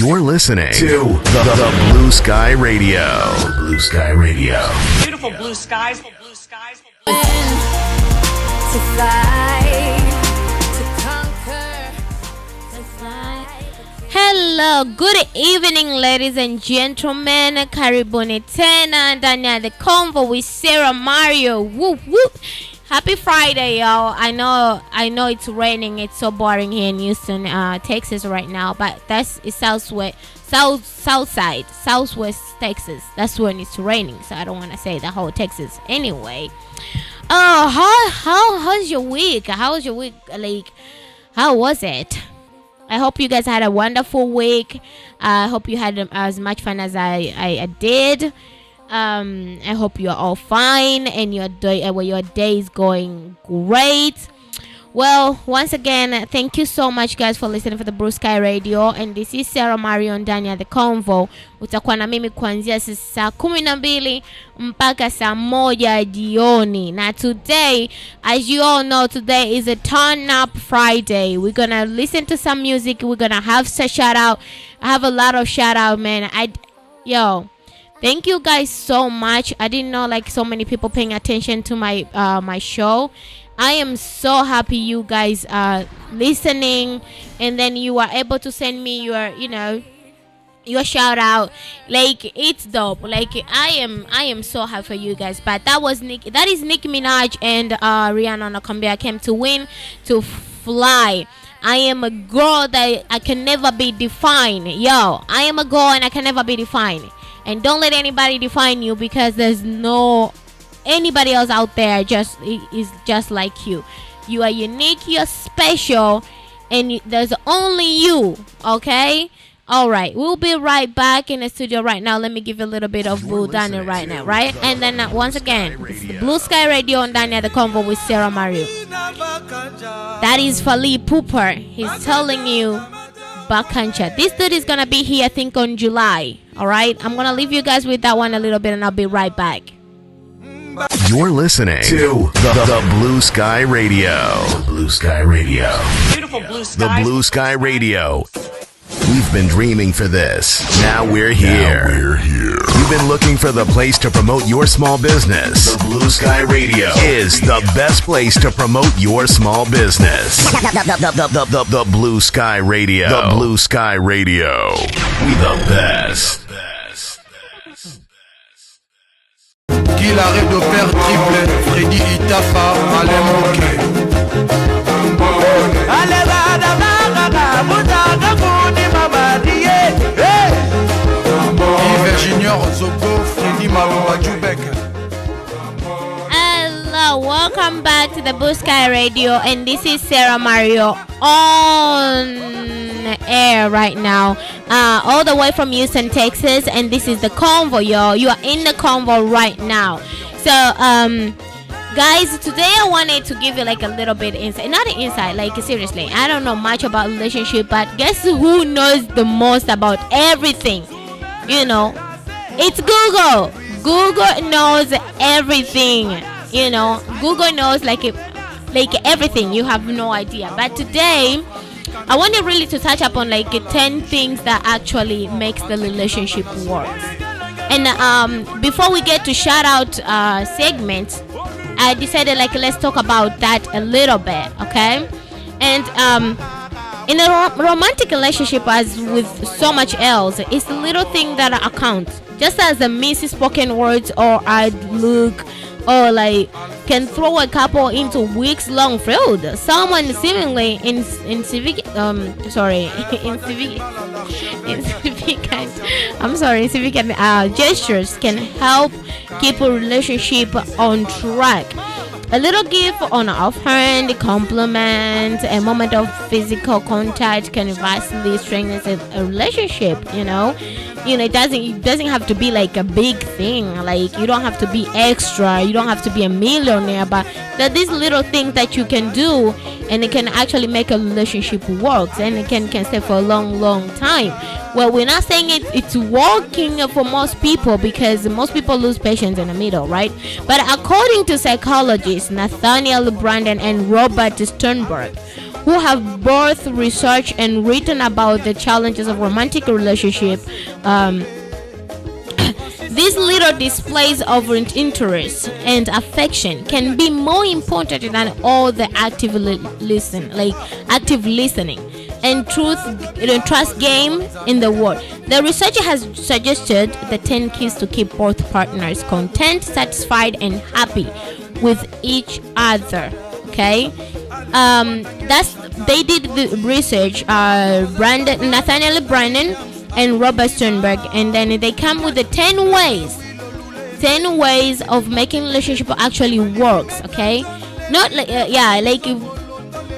You're listening to the Blue Sky Radio. Blue Sky Radio. Beautiful blue skies. Blue skies. To fly, to conquer, to fly. Hello, good evening, ladies and gentlemen. Karibuni tena ndani ya the CONVO with Sarah Mario. Whoop whoop. Happy Friday, y'all. I know it's raining. It's so boring here in Houston, Texas right now. But that's southwest Texas. That's when it's raining. So I don't want to say the whole Texas. Anyway, how's your week? How was your week? Like, how was it? I hope you guys had a wonderful week. I hope you had as much fun as I did. I hope you're all fine and your day is going great. Well, once again, thank you so much, guys, for listening for the Blue Sky Radio. And this is Sarah Mario ndani ya the CONVO. Utakuwa na mimi kuanzia saa 12 mpaka saa 1 jioni. Na today, as you all know, today is a Turn Up Friday. We're gonna listen to some music. We're gonna have a shout out. I have a lot of shout out, man. Thank you guys so much. I didn't know like so many people paying attention to my my show. I am so happy you guys are listening, and then you are able to send me your shout out. Like, it's dope. Like, I am so happy for you guys. But that is Nicki Minaj and Rihanna Nakambi. Came to win, to fly. I am a girl that I can never be defined. Yo, I am a girl and I can never be defined. And don't let anybody define you, because there's no anybody else out there is just like you. You are unique, you're special, and there's only you, okay? Alright, we'll be right back in the studio right now. Let me give you a little bit of Blue Daniel right now, right? And then once again, it's the Blue Sky Radio on Daniel the CONVO with Sarah Mario. That is Fali Pooper. He's telling you Bakancha. This dude is gonna be here, I think, on July. Alright, I'm gonna leave you guys with that one a little bit and I'll be right back. You're listening to the Blue Sky Radio. Blue Sky Radio. Beautiful blue skies. The Blue Sky Radio. We've been dreaming for this. Now we're here. You've been looking for the place to promote your small business. The Blue Sky Radio is the best place to promote your small business. The Blue Sky Radio. The Blue Sky Radio. We the best. Qu'il arrive de faire triple, Freddy Itafa, Alain Moké. Yves Junior Zogo, Freddy Malomba Jubek. Hello, welcome back to the Blue Sky Radio, and this is Sarah Mario on air right now, all the way from Houston, Texas, and this is the CONVO, y'all. You are in the CONVO right now. So, guys, today I wanted to give you like a little bit insight, not an insight, like seriously, I don't know much about relationship, but guess who knows the most about everything? You know, it's Google. Google knows everything. You know, Google knows like everything. You have no idea. But today, I wanted really to touch upon like 10 things that actually makes the relationship work. And before we get to shout out segments, I decided like let's talk about that a little bit, okay? And in a romantic relationship, as with so much else, it's the little thing that account. Just as the misspoken words or a look or like can throw a couple into weeks-long feud. Someone seemingly insignificant gestures can help keep a relationship on track. A little gift on an offhand, compliment, a moment of physical contact can vastly strengthen a relationship. You know, it doesn't have to be like a big thing. Like, you don't have to be extra. You don't have to be a millionaire. But there are these little things that you can do, and it can actually make a relationship work, and it can stay for a long time. Well, we're not saying it's working for most people, because most people lose patience in the middle, right? But according to psychologists Nathaniel Brandon and Robert Sternberg, who have both researched and written about the challenges of romantic relationship. These little displays of interest and affection can be more important than all the active listening and trust game in the world. The researcher has suggested the 10 keys to keep both partners content, satisfied, and happy with each other. Okay, they did the research. Nathaniel Brandon and Robert Sternberg, and then they come with the 10 ways of making relationship actually works. Okay, not like you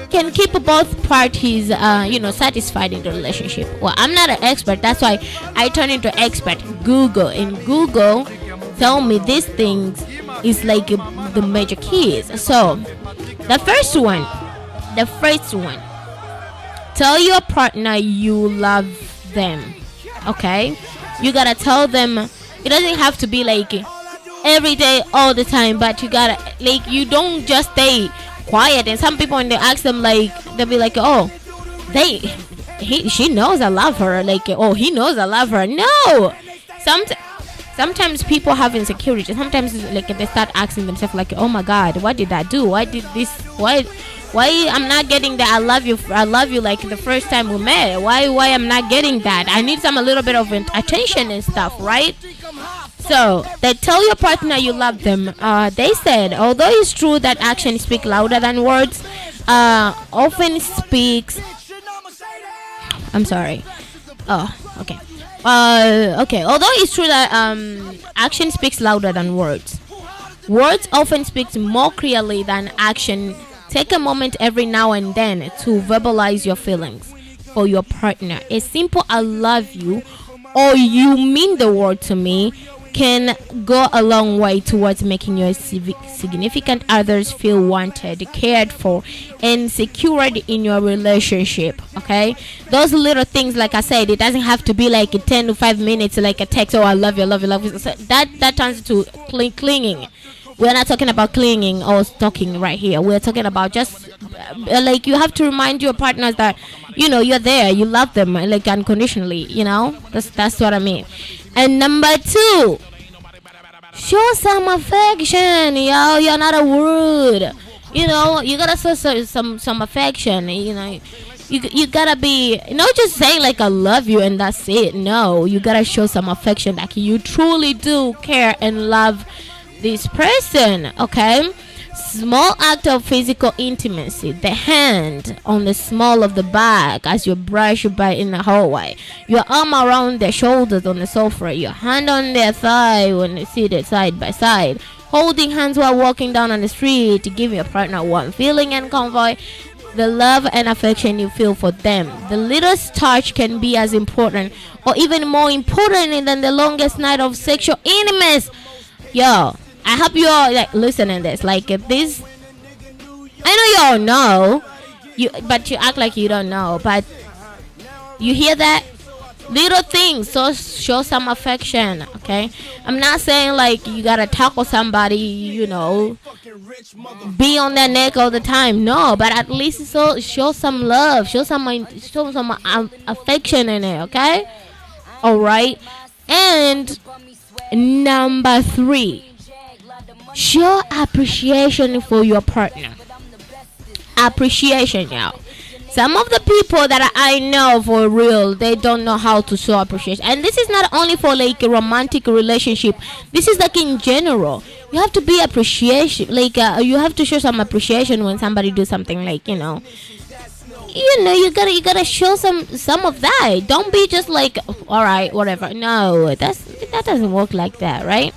can keep both parties satisfied in the relationship. Well, I'm not an expert, that's why I turn into expert. Google tell me these things is like the major keys. So the first one, tell your partner you love them. Okay, you gotta tell them. It doesn't have to be like every day all the time, but you gotta, like, you don't just stay quiet. And some people, when they ask them, like, they'll be like, oh, she knows I love her, like, oh, he knows I love her. No, sometimes people have insecurity. Sometimes like they start asking themselves, like, oh my god, what did I do? Why did this? Why I'm not getting that I love you like the first time we met? Why I'm not getting that? I need a little bit of attention and stuff, right? So they tell your partner you love them. They said, although it's true that actions speak louder than words, often speaks. I'm sorry. Oh, okay. Okay. Although it's true that action speaks louder than words, words often speak more clearly than action. Take a moment every now and then to verbalize your feelings for your partner. A simple "I love you" or "you mean the world to me" can go a long way towards making your significant others feel wanted, cared for, and secured in your relationship. Okay, those little things, like I said, it doesn't have to be like 10 to 5 minutes, like a text. Oh, I love you, love you, love you. So that turns into clinging. We're not talking about clinging or stalking right here. We're talking about just like, you have to remind your partners that you're there, you love them, like, unconditionally. That's what I mean. And number 2, show some affection. You're not a word. You gotta show some affection. You gotta be not just saying like I love you and that's it. No, you gotta show some affection, like you truly do care and love this person. Okay, small act of physical intimacy, the hand on the small of the back as you brush by in the hallway, your arm around their shoulders on the sofa, your hand on their thigh when they sit side by side, holding hands while walking down on the street to give your partner warm feeling and convoy the love and affection you feel for them. The littlest touch can be as important or even more important than the longest night of sexual intimacy. Yo, I hope you all like listening this. Like, if this, I know you all know, but you act like you don't know. But you hear that? Little things, so show some affection. Okay, I'm not saying like you gotta tackle somebody, be on their neck all the time. No, but at least show some love, show some affection in it. Okay, all right. And number 3, show appreciation for your partner. Appreciation, y'all. Some of the people that I know for real, they don't know how to show appreciation. And this is not only for like a romantic relationship. This is like in general. You have to be appreciation. Like you have to show some appreciation when somebody do something, like, you gotta show some of that. Don't be just like, all right, whatever. No, that doesn't work like that, right?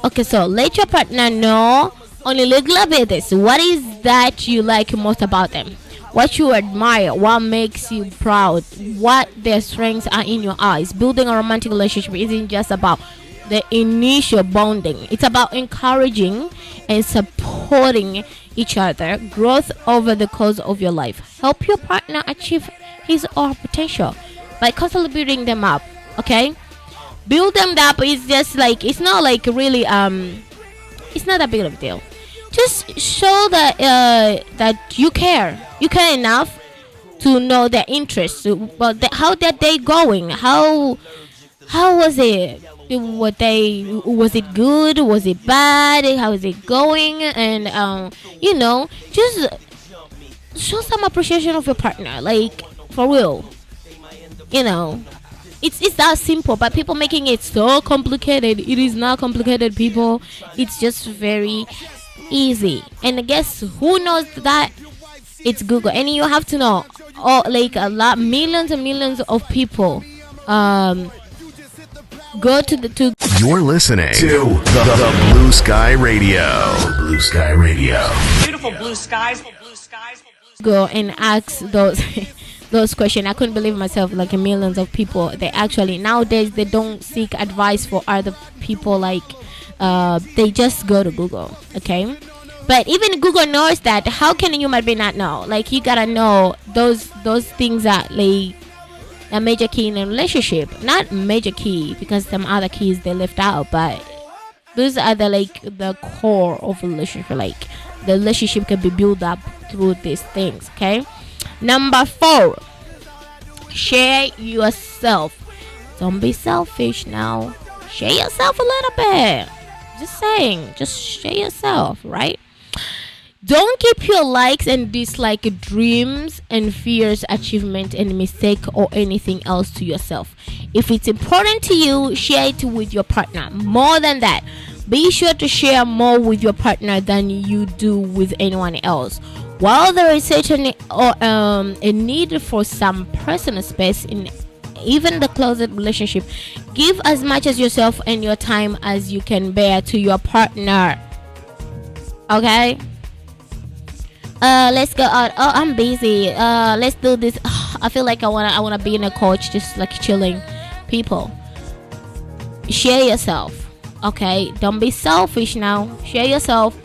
Okay, so let your partner know on a regular basis what is that you like most about them, what you admire, what makes you proud, what their strengths are in your eyes. Building a romantic relationship isn't just about the initial bonding. It's about encouraging and supporting each other growth over the course of your life. Help your partner achieve his or her potential by constantly building them up. Okay, build them up is just like, it's not like really it's not a big of a deal. Just show that that you care enough to know their interests. But how that they going? How was it? Was it good? Was it bad? How is it going? And just show some appreciation of your partner, like for real. It's that simple, but people making it so complicated. It is not complicated, people. It's just very easy. And guess who knows that? It's Google. And you have to know, millions and millions of people go to. You're listening to the Blue Sky Radio. Blue Sky Radio. Beautiful blue skies. Go and ask those those questions. I couldn't believe myself. Like millions of people, they actually nowadays they don't seek advice for other people. They just go to Google. Okay, but even Google knows that. How can a human being not know? Like you gotta know those things that like a major key in a relationship. Not major key because some other keys they left out, but those are the core of a relationship. Like the relationship can be built up through these things. Okay. Number 4, share yourself. Don't be selfish now. Share yourself a little bit. Just saying, just share yourself, right? Don't keep your likes and dislikes, dreams and fears, achievement and mistake or anything else to yourself. If it's important to you, share it with your partner. More than that, be sure to share more with your partner than you do with anyone else. While there is certainly a need for some personal space in even the closest relationship, give as much as yourself and your time as you can bear to your partner. Okay? Let's go out. Oh, I'm busy. Let's do this. I feel like I wanna be in a coach, just like chilling. People, share yourself. Okay? Don't be selfish now. Share yourself.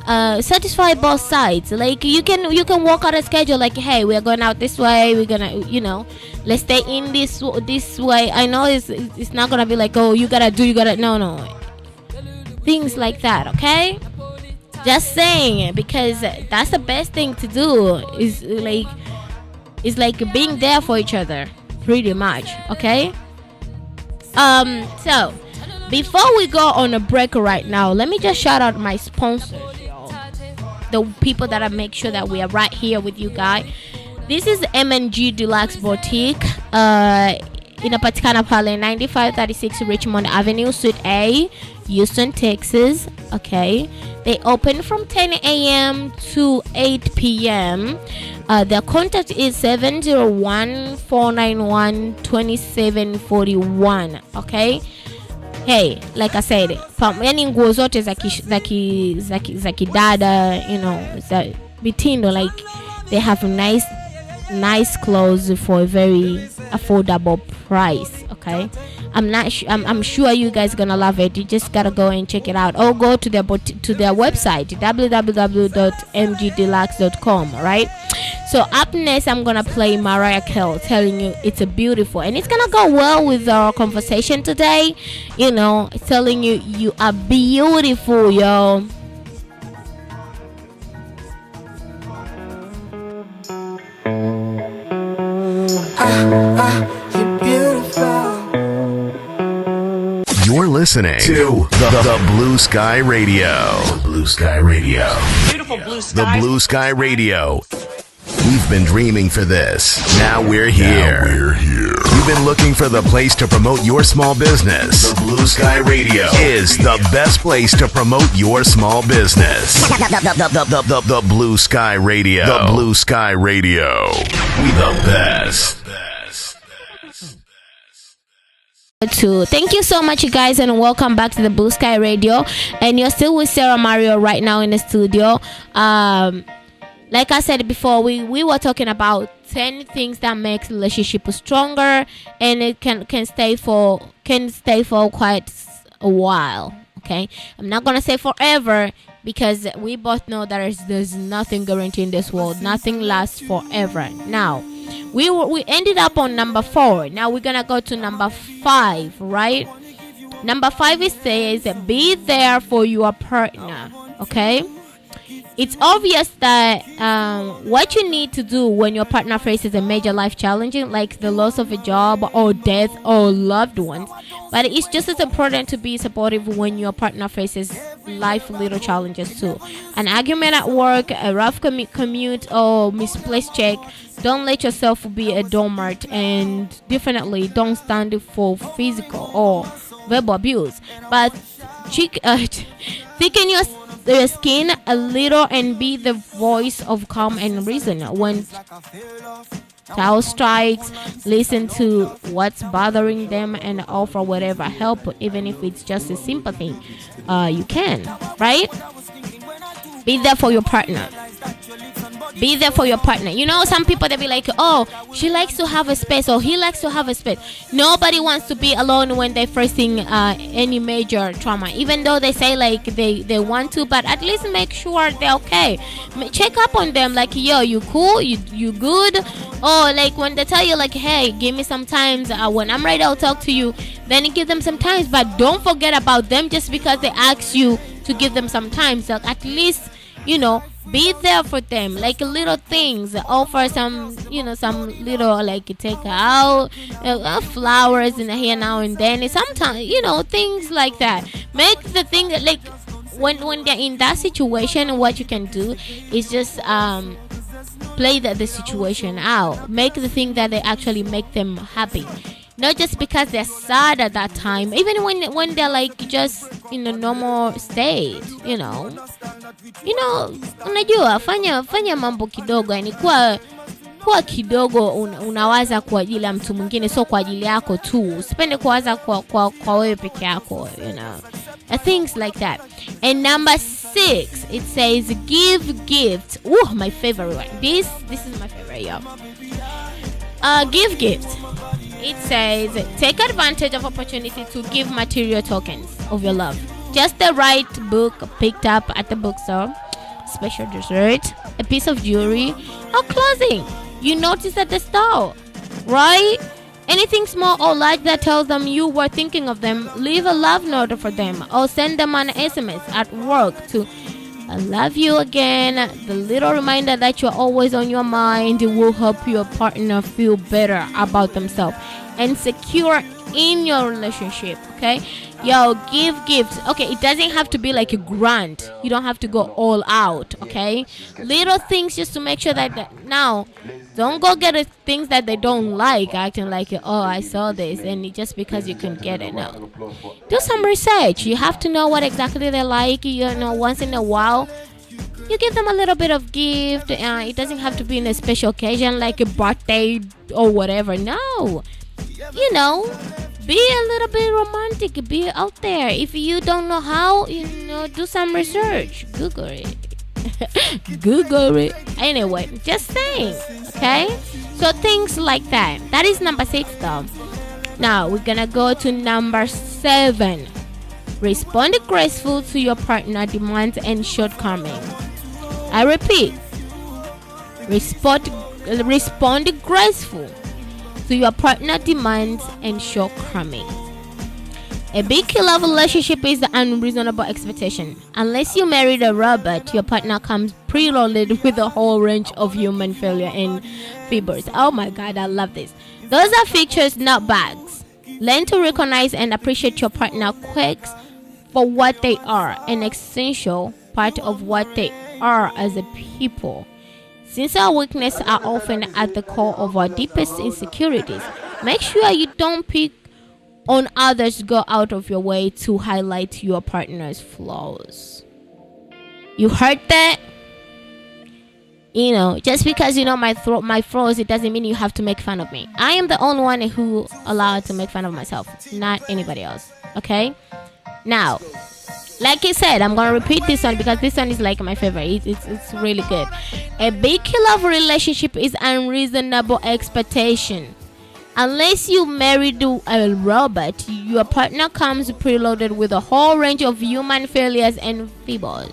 Satisfy both sides. Like you can work out a schedule. Like, hey, we are going out this way. We're gonna, let's stay in this way. I know it's not gonna be like, oh, you gotta. No. Things like that. Okay. Just saying, because that's the best thing to do. Is like being there for each other, pretty much. Okay. So before we go on a break right now, let me just shout out my sponsors. The people that I make sure that we are right here with you guys. This is M&G Deluxe Boutique inapatikana pale 9536 Richmond Avenue, Suite A, Houston, Texas. Okay, they open from 10 a.m. to 8 p.m. Their contact is 701-491-2741. Okay. Hey, like I said, yani nguo zote za kidada, za mitindo, like they have nice clothes for a very affordable price. Okay, I'm sure you guys gonna love it. You just gotta go and check it out, or go to their website www.mgdeluxe.com. Right. So up next, I'm gonna play Mariah Carey, telling you it's a beautiful, and it's gonna go well with our conversation today. Telling you are beautiful, yo. You're beautiful. You're listening to the Blue Sky Radio. Blue Sky Radio. Beautiful blue The skies. Blue Sky Radio. We've been dreaming for this. Now we're here. You've been looking for the place to promote your small business. The Blue Sky Radio is the best place to promote your small business. The Blue Sky Radio. The Blue Sky Radio. We the best. Thank you so much, you guys, and welcome back to the Blue Sky Radio. And you're still with Sarah Mario right now in the studio. Like I said before, we were talking about 10 things that makes relationship stronger, and it can stay for quite a while. Okay, I'm not gonna say forever, because we both know that there's nothing guaranteed in this world. Nothing lasts forever. Now, we ended up on number 4. Now we're gonna go to number 5, right? Number 5, it says, be there for your partner. Okay, It's obvious that what you need to do when your partner faces a major life challenge, like the loss of a job or death or loved ones, but it's just as important to be supportive when your partner faces life little challenges too. An argument at work, a rough commute, or misplaced check. Don't let yourself be a doormat, and definitely don't stand for physical or verbal abuse. But thicken your skin a little and be the voice of calm and reason. When child strikes, listen to what's bothering them and offer whatever help, even if it's just a simple thing. You can, right? Be there for your partner. Be there for your partner. You know, some people, they be like, oh, she likes to have a space, or he likes to have a space. Nobody wants to be alone when they're facing any major trauma, even though they say like they want to, but at least make sure they're okay. Check up on them, like, yo, you cool, you good. Or like when they tell you like, hey, give me some time, when I'm ready I'll talk to you, then you give them some time. But don't forget about them just because they ask you to give them some time. So at least, you know, be there for them, like little things. Offer some, you know, some little, like, take out flowers in here now and then. Sometimes, you know, things like that. Make the thing that, like, when they're in that situation, what you can do is just play the situation out. Make the thing that they actually make them happy. Not just because they're sad at that time, even when they're like just in a normal state, you know, unajua fanya mambo kidogo, yani kuwa kidogo unawaza kwa ajili ya mtu mwingine, so kwa ajili yako tu. Usipende kuwaza kwa wewe peke yako, you know. Things like that. And number 6, it says give gifts. Ooh, my favorite one. This is my favorite, yo. Give gifts. It says take advantage of opportunity to give material tokens of your love. Just the right book picked up at the bookstore, special dessert, a piece of jewelry, or clothing you noticed at the store, right? Anything small or large that tells them you were thinking of them. Leave a love note for them, or send them an SMS at work to I love you again. The little reminder that you're always on your mind will help your partner feel better about themselves and secure in your relationship. Okay, yo, give gifts. Okay, it doesn't have to be like a grand. You don't have to go all out. Okay, little things just to make sure that now, don't go get things that they don't like, acting like, oh, I saw this, and just because you can get it. No, do some research. You have to know what exactly they like. You know, once in a while, you give them a little bit of gift. It doesn't have to be in a special occasion like a birthday or whatever. No, you know, be a little bit romantic. Be out there. If you don't know how, you know, do some research. Google it. Google it. Anyway, just saying. Okay, so things like that. That is number 6 though. Now we're gonna go to number 7. Respond graceful to your partner demands and shortcomings. I repeat, respond graceful to your partner demands and shortcomings. A big killer of a relationship is the unreasonable expectation. Unless you married a robot, your partner comes preloaded with a whole range of human failure and fibers. Oh my God, I love this. Those are features, not bugs. Learn to recognize and appreciate your partner quirks for what they are, an essential part of what they are as a people. Since our weaknesses are often at the core of our deepest insecurities, make sure you don't pick on others. Go out of your way to highlight your partner's flaws. You heard that? You know, just because you know my flaws, it doesn't mean you have to make fun of me. I am the only one who allowed to make fun of myself, not anybody else. Okay? Now, like I said, I'm gonna repeat this one because this one is like my favorite. It's really good. A big killer of a relationship is unreasonable expectation. Unless you married a robot, your partner comes preloaded with a whole range of human failures and foibles.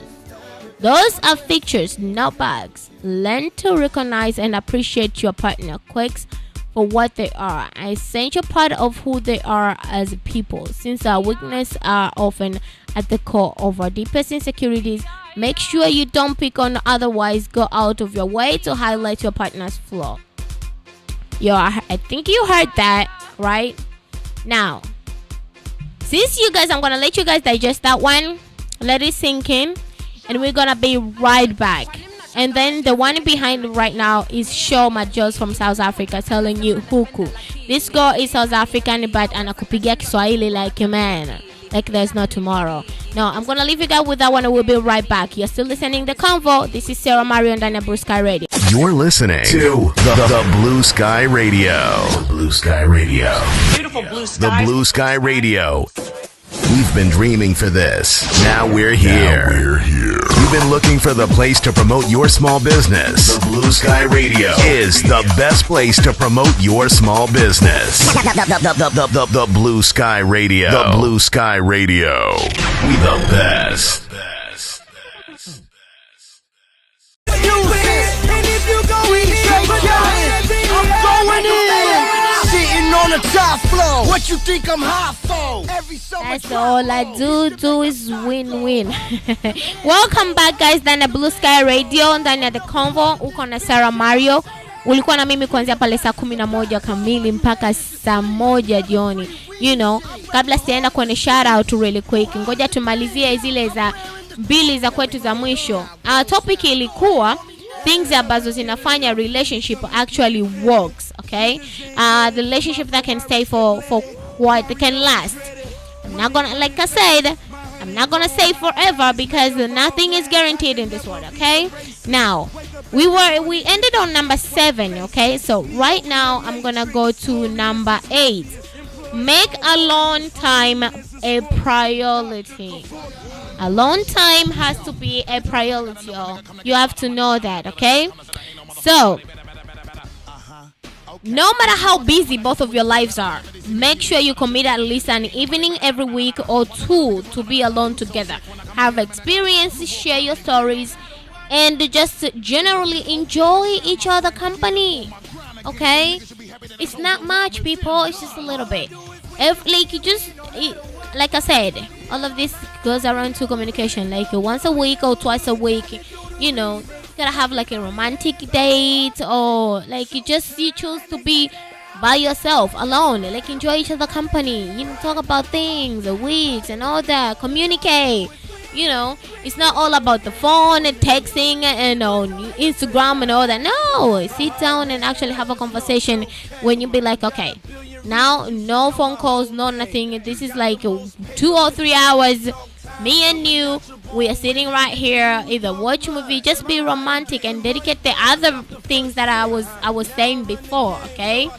Those are features, not bugs. Learn to recognize and appreciate your partner quirks for what they are, an essential part of who they are as people. Since our weaknesses are often at the core of our deepest insecurities, Make sure you don't pick on, otherwise go out of your way to highlight your partner's flaw. I think you heard that, right? Now, since you guys, I'm gonna let you guys digest that one, let it sink in, and we're gonna be right back. And then the one behind right now is Shoma Jones from South Africa telling you huku. This girl is South African, but anakupigia Kiswahili like a man, like there's no tomorrow. No, I'm gonna leave you guys with that one, and we'll be right back. You're still listening to Convo. This is Sarah Mario and Dana Blue Sky Radio. You're listening to the Blue Sky Radio. The Blue Sky Radio. Beautiful blue The skies. Blue Sky Radio. We've been dreaming for this. Now we're here. You've been looking for the place to promote your small business. The Blue Sky Radio is the best place to promote your small business. The Blue Sky Radio. The Blue Sky Radio. We the best. I'm going in. Sitting on the top floor. What you think I'm hot for? That's all I do is win-win. Welcome back guys, ndani ya Blue Sky Radio, ndani ya The Convo. Uko na Sarah Mario. Ulikuwa na mimi kuanzia pale saa 11 kamili mpaka saa 1 jioni. You know, kabla sijaenda kwenye shout out really quick, ngoja tumalizie zile za mbili za kwetu za mwisho. Topic ilikuwa things ambazo zinafanya relationship actually works, okay? The relationship that can stay for what can last. I'm not gonna, like I said, I'm not gonna say forever because nothing is guaranteed in this world, okay? Now, we ended on number 7, okay? So right now I'm gonna go to number 8. Make alone time a priority. Alone time has to be a priority, y'all. You have to know that, okay? So, no matter how busy both of your lives are, make sure you commit at least an evening every week or 2 to be alone together. Have experiences, share your stories, and just generally enjoy each other's company. Okay? It's not much, people. It's just a little bit. Like I said, all of this goes around to communication. Like once a week or twice a week, you know, you gotta have like a romantic date, or like you choose to be by yourself, alone. Like enjoy each other's company. You know, talk about things, the weeks, and all that. Communicate. You know, it's not all about the phone and texting and on Instagram and all that. No, sit down and actually have a conversation when you be like, okay, now no phone calls, no nothing. This is like 2 or 3 hours. Me and you, we are sitting right here, either watch a movie, just be romantic and dedicate the other things that I was saying before, okay?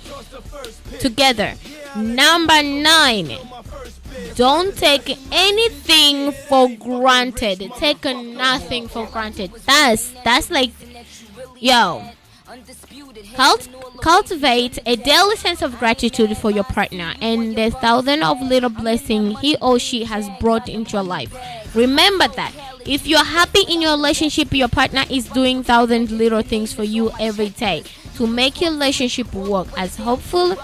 Together. Number 9. Don't take anything for granted. Take nothing for granted. That's like, yo, cultivate a daily sense of gratitude for your partner and the thousand of little blessings he or she has brought into your life. Remember that if you're happy in your relationship, your partner is doing 1,000 little things for you every day to make your relationship work. As hopeful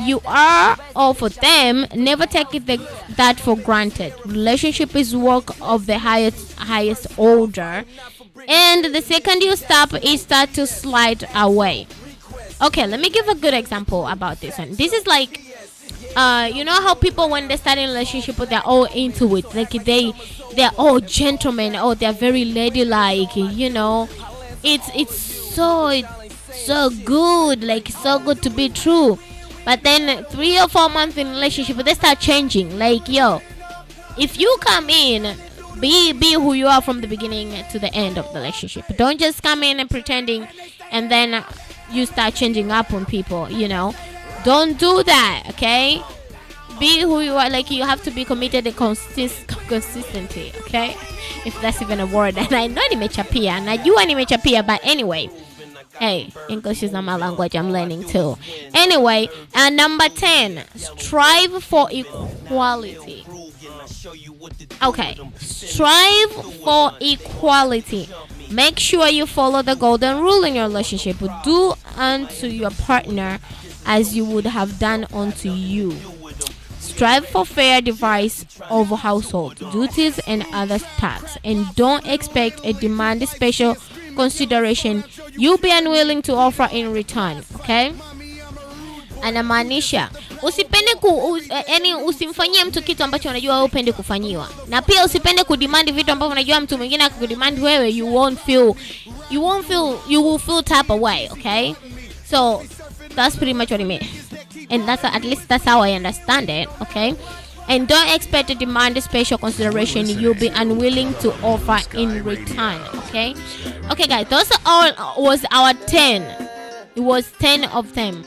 you are or for them, never take that for granted. Relationship is work of the highest order, and the second you start to slide away. Okay, let me give a good example about this one. This is like you know how people, when they start in a relationship, they're all into it, like they're all gentlemen, or they're very ladylike, you know. It's so good, like so good to be true. But then 3 or 4 months in relationship, they start changing. Like, yo, if you come in, be who you are from the beginning to the end of the relationship. Don't just come in and pretending and then you start changing up on people, you know. Don't do that, okay? Be who you are. Like, you have to be committed and consistently, okay? If that's even a word. And I know nimechapia, but anyway. Hey, English is not my language, I'm learning too. Anyway, number 10, strive for equality. Okay, strive for equality. Make sure you follow the golden rule in your relationship. Do unto your partner as you would have done unto you. strive for fair division of household duties and other tasks, and don't expect a demand special consideration you'll be unwilling to offer in return. Okay, anamaanisha usipende yani usimfanyie mtu kitu ambacho unajua wewe upende kufanyiwa, na pia usipende kudemand vitu ambavyo unajua mtu mwingine akikudemand wewe you will feel type of way. Okay, so that's pretty much what it means, and at least that's how I understand it. Okay, and don't expect to demand special consideration you'll be unwilling to offer in return. Okay, guys, those all was our 10. It was 10 of them.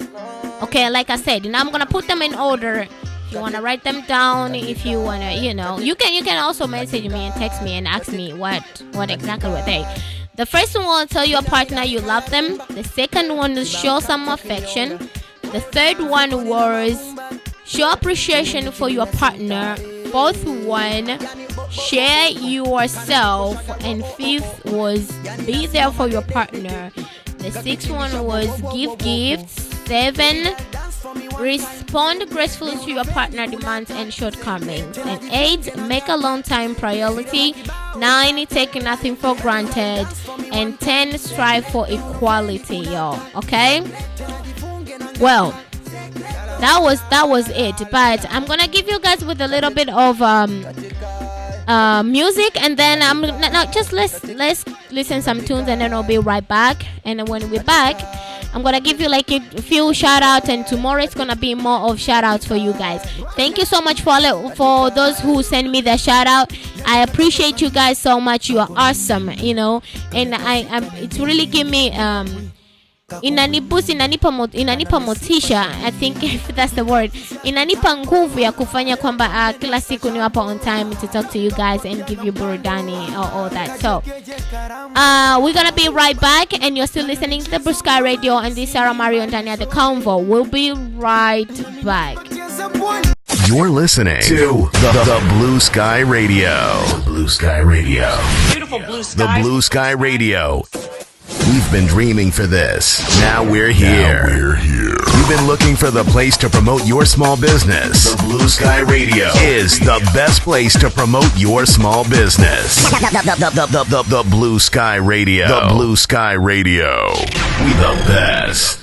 Okay, like I said, now I'm gonna put them in order. If you wanna write them down, if you wanna, you can also message me and text me and ask me what exactly were they. The first one will tell your partner you love them. The second one is show some affection. The third one was show appreciation for your partner. Fourth one, share yourself. And fifth was be there for your partner. The sixth one was give gifts. 7, respond gracefully to your partner demands and shortcomings. And 8, make a long time priority. 9, take nothing for granted. And 10, strive for equality, y'all. Okay? Well, that was it. But I'm gonna give you guys with a little bit of music, and then let's listen some tunes, and then I'll be right back. And when we're back, I'm gonna give you like a few shout outs, and tomorrow it's gonna be more of shout outs for you guys. Thank you so much for those who send me the shout out. I appreciate you guys so much. You are awesome, and it's really give me inanipa motisha, I think, if that's the word. Inanipa nguvu ya kufanya kwamba kila siku ni hapa on time to talk to you guys and give you burudani all that. So we're gonna be right back, and you're still listening to the Blue Sky Radio, and this is Sarah Mario and Dania the Convo. We'll be right back. You're listening to the Blue Sky Radio. The Blue Sky Radio. Beautiful blue skies. The Blue Sky Radio. We've been dreaming for this. Now we're here. You've been looking for the place to promote your small business. The Blue Sky Radio is the best place to promote your small business. The Blue Sky Radio. The Blue Sky Radio. We the best.